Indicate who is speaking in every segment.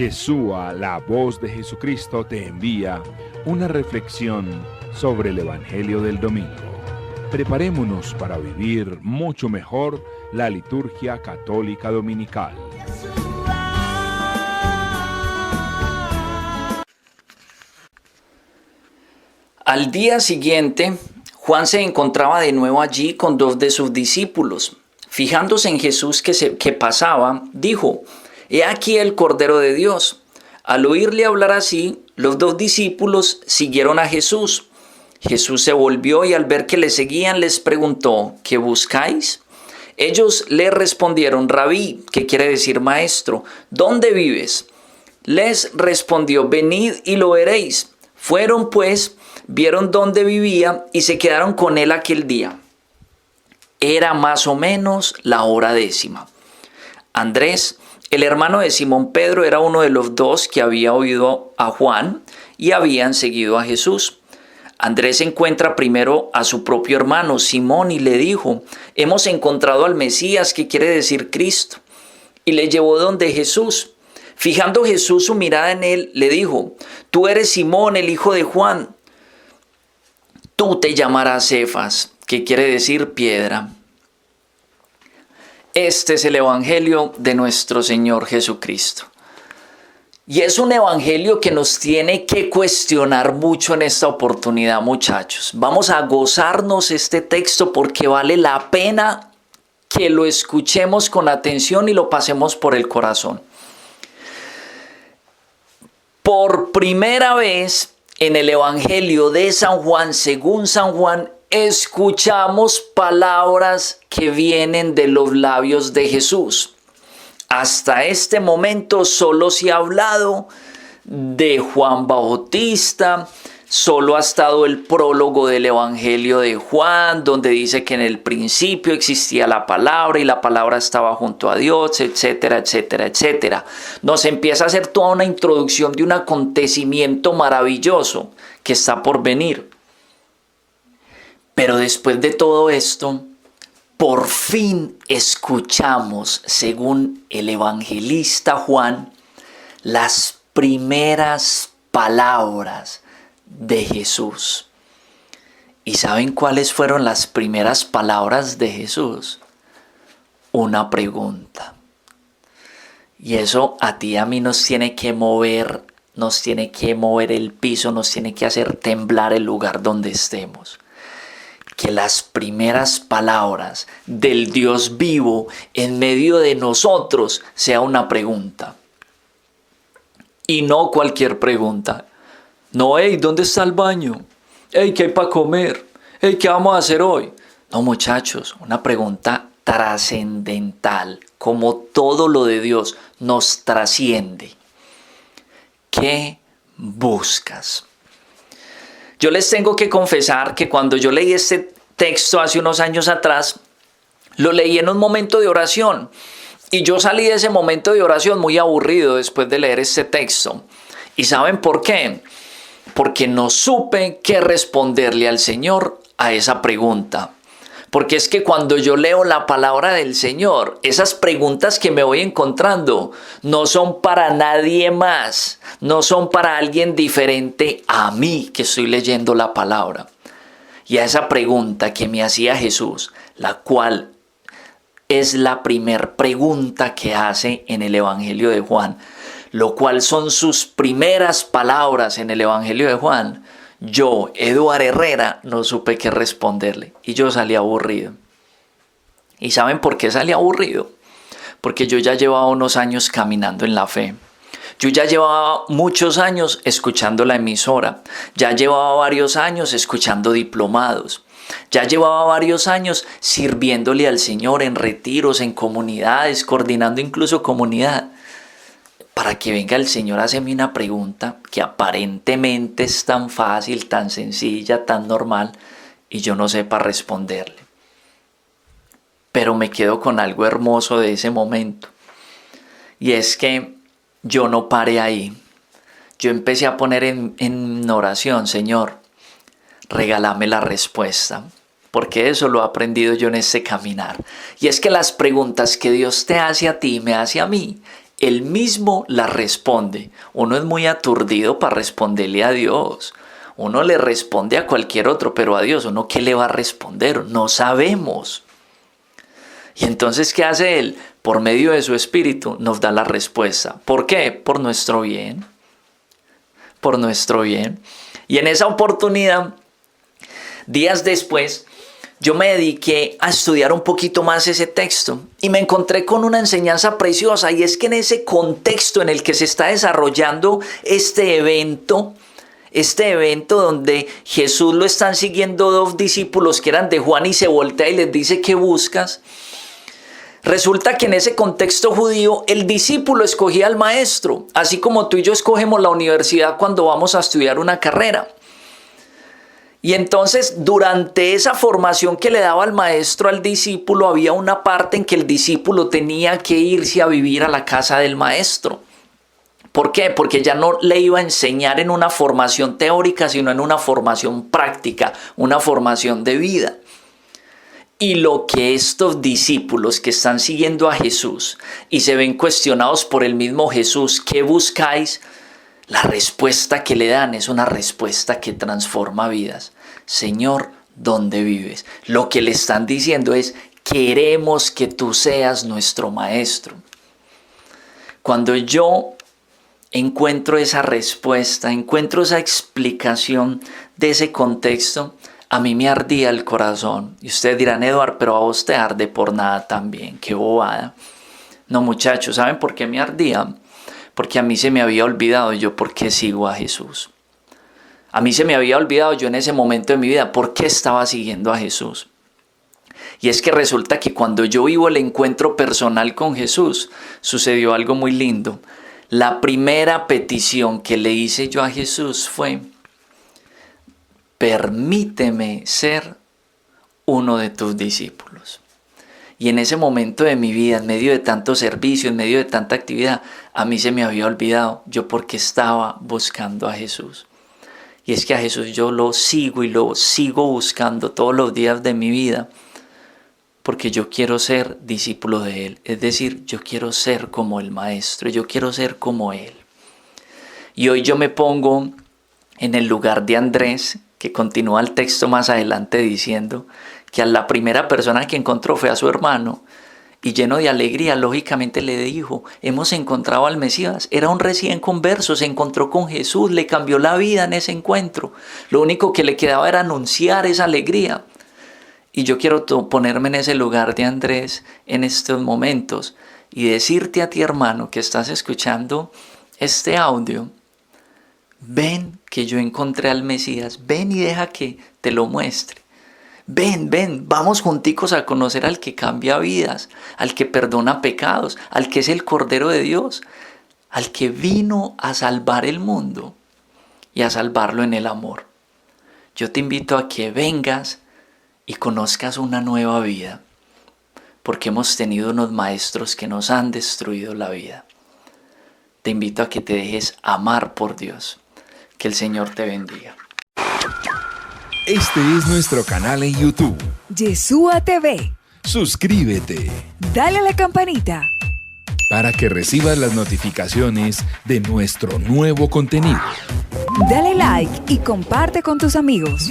Speaker 1: Yeshua, la voz de Jesucristo, te envía una reflexión sobre el Evangelio del Domingo. Preparémonos para vivir mucho mejor la liturgia católica dominical.
Speaker 2: Al día siguiente, Juan se encontraba de nuevo allí con dos de sus discípulos. Fijándose en Jesús que pasaba, dijo: «He aquí el Cordero de Dios». Al oírle hablar así, los dos discípulos siguieron a Jesús. Jesús se volvió y al ver que le seguían les preguntó: «¿Qué buscáis?». Ellos le respondieron: «Rabí», que quiere decir maestro, «¿dónde vives?». Les respondió: «Venid y lo veréis». Fueron pues, vieron dónde vivía y se quedaron con él aquel día. Era más o menos la hora 10:00. Andrés, el hermano de Simón Pedro, era uno de los dos que había oído a Juan y habían seguido a Jesús. Andrés encuentra primero a su propio hermano Simón y le dijo: «Hemos encontrado al Mesías», que quiere decir Cristo, y le llevó donde Jesús. Fijando Jesús su mirada en él, le dijo: «Tú eres Simón, el hijo de Juan. Tú te llamarás Cefas», que quiere decir piedra. Este es el Evangelio de nuestro Señor Jesucristo. Y es un evangelio que nos tiene que cuestionar mucho en esta oportunidad, muchachos. Vamos a gozarnos este texto porque vale la pena que lo escuchemos con atención y lo pasemos por el corazón. Por primera vez en el Evangelio de San Juan, según San Juan, escuchamos palabras que vienen de los labios de Jesús. Hasta este momento solo se ha hablado de Juan Bautista, solo ha estado el prólogo del Evangelio de Juan, donde dice que en el principio existía la palabra y la palabra estaba junto a Dios, etcétera, etcétera, etcétera. Nos empieza a hacer toda una introducción de un acontecimiento maravilloso que está por venir. Pero después de todo esto, por fin escuchamos, según el evangelista Juan, las primeras palabras de Jesús. ¿Y saben cuáles fueron las primeras palabras de Jesús? Una pregunta. Y eso a ti y a mí nos tiene que mover el piso, nos tiene que hacer temblar el lugar donde estemos. Que las primeras palabras del Dios vivo en medio de nosotros sea una pregunta. Y no cualquier pregunta. No, hey, ¿dónde está el baño? Hey, ¿qué hay para comer? Hey, ¿qué vamos a hacer hoy? No, muchachos, una pregunta trascendental. Como todo lo de Dios nos trasciende. ¿Qué buscas? Yo les tengo que confesar que cuando yo leí este texto hace unos años atrás, lo leí en un momento de oración. Y yo salí de ese momento de oración muy aburrido después de leer este texto. ¿Y saben por qué? Porque no supe qué responderle al Señor a esa pregunta. Porque es que cuando yo leo la palabra del Señor, esas preguntas que me voy encontrando no son para nadie más, no son para alguien diferente a mí que estoy leyendo la palabra. Y a esa pregunta que me hacía Jesús, la cual es la primer pregunta que hace en el Evangelio de Juan, lo cual son sus primeras palabras en el Evangelio de Juan, yo, Eduardo Herrera, no supe qué responderle y yo salí aburrido. ¿Y saben por qué salí aburrido? Porque yo ya llevaba unos años caminando en la fe. Yo ya llevaba muchos años escuchando la emisora. Ya llevaba varios años escuchando diplomados. Ya llevaba varios años sirviéndole al Señor en retiros, en comunidades, coordinando incluso comunidad. Para que venga el Señor a hacerme una pregunta que aparentemente es tan fácil, tan sencilla, tan normal, y yo no sepa responderle. Pero me quedo con algo hermoso de ese momento. Y es que yo no paré ahí. Yo empecé a poner en oración: Señor, regálame la respuesta. Porque eso lo he aprendido yo en este caminar. Y es que las preguntas que Dios te hace a ti, me hace a mí, Él mismo la responde. Uno es muy aturdido para responderle a Dios. Uno le responde a cualquier otro, pero a Dios, ¿uno qué le va a responder? No sabemos. Y entonces, ¿qué hace Él? Por medio de su Espíritu nos da la respuesta. ¿Por qué? Por nuestro bien. Por nuestro bien. Y en esa oportunidad, días después, yo me dediqué a estudiar un poquito más ese texto y me encontré con una enseñanza preciosa, y es que en ese contexto en el que se está desarrollando este evento donde Jesús lo están siguiendo dos discípulos que eran de Juan, y se voltea y les dice: ¿qué buscas? Resulta que en ese contexto judío el discípulo escogía al maestro, así como tú y yo escogemos la universidad cuando vamos a estudiar una carrera. Y entonces, durante esa formación que le daba el maestro al discípulo, había una parte en que el discípulo tenía que irse a vivir a la casa del maestro. ¿Por qué? Porque ya no le iba a enseñar en una formación teórica, sino en una formación práctica, una formación de vida. Y lo que estos discípulos que están siguiendo a Jesús y se ven cuestionados por el mismo Jesús, ¿qué buscáis? La respuesta que le dan es una respuesta que transforma vidas. Señor, ¿dónde vives? Lo que le están diciendo es: queremos que tú seas nuestro maestro. Cuando yo encuentro esa respuesta, encuentro esa explicación de ese contexto, a mí me ardía el corazón. Y ustedes dirán: Eduardo, pero a vos te arde por nada también. ¡Qué bobada! No, muchachos, ¿saben por qué me ardía? Porque a mí se me había olvidado yo por qué sigo a Jesús. A mí se me había olvidado yo en ese momento de mi vida por qué estaba siguiendo a Jesús. Y es que resulta que cuando yo vivo el encuentro personal con Jesús, sucedió algo muy lindo. La primera petición que le hice yo a Jesús fue: permíteme ser uno de tus discípulos. Y en ese momento de mi vida, en medio de tanto servicio, en medio de tanta actividad, a mí se me había olvidado yo porque estaba buscando a Jesús. Y es que a Jesús yo lo sigo y lo sigo buscando todos los días de mi vida, porque yo quiero ser discípulo de Él. Es decir, yo quiero ser como el Maestro, yo quiero ser como Él. Y hoy yo me pongo en el lugar de Andrés, que continúa el texto más adelante diciendo que a la primera persona que encontró fue a su hermano, y lleno de alegría, lógicamente le dijo: hemos encontrado al Mesías. Era un recién converso, se encontró con Jesús, le cambió la vida en ese encuentro. Lo único que le quedaba era anunciar esa alegría. Y yo quiero ponerme en ese lugar de Andrés en estos momentos y decirte a ti, hermano, que estás escuchando este audio: ven que yo encontré al Mesías, ven y deja que te lo muestre. Ven, vamos junticos a conocer al que cambia vidas, al que perdona pecados, al que es el Cordero de Dios, al que vino a salvar el mundo y a salvarlo en el amor. Yo te invito a que vengas y conozcas una nueva vida, porque hemos tenido unos maestros que nos han destruido la vida. Te invito a que te dejes amar por Dios. Que el Señor te bendiga.
Speaker 1: Este es nuestro canal en YouTube.
Speaker 3: Yeshua TV.
Speaker 1: Suscríbete
Speaker 3: Dale a la campanita.
Speaker 1: para que recibas las notificaciones de nuestro nuevo contenido.
Speaker 3: Dale like y comparte con tus amigos.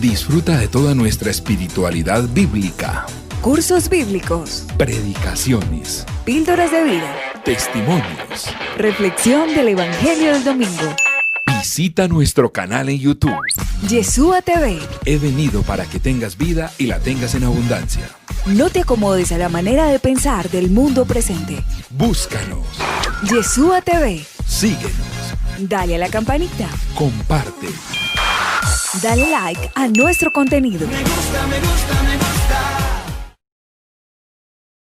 Speaker 1: Disfruta de toda nuestra espiritualidad bíblica,
Speaker 3: Cursos bíblicos,
Speaker 1: predicaciones,
Speaker 3: píldoras de vida,
Speaker 1: testimonios.
Speaker 3: reflexión del Evangelio del Domingo.
Speaker 1: Visita nuestro canal en YouTube.
Speaker 3: Yeshua TV.
Speaker 1: He venido para que tengas vida y la tengas en abundancia.
Speaker 3: No te acomodes a la manera de pensar del mundo presente.
Speaker 1: Búscanos,
Speaker 3: Yeshua TV.
Speaker 1: síguenos,
Speaker 3: Dale a la campanita.
Speaker 1: comparte.
Speaker 3: Dale like a nuestro contenido.
Speaker 4: Me gusta, me gusta, me gusta.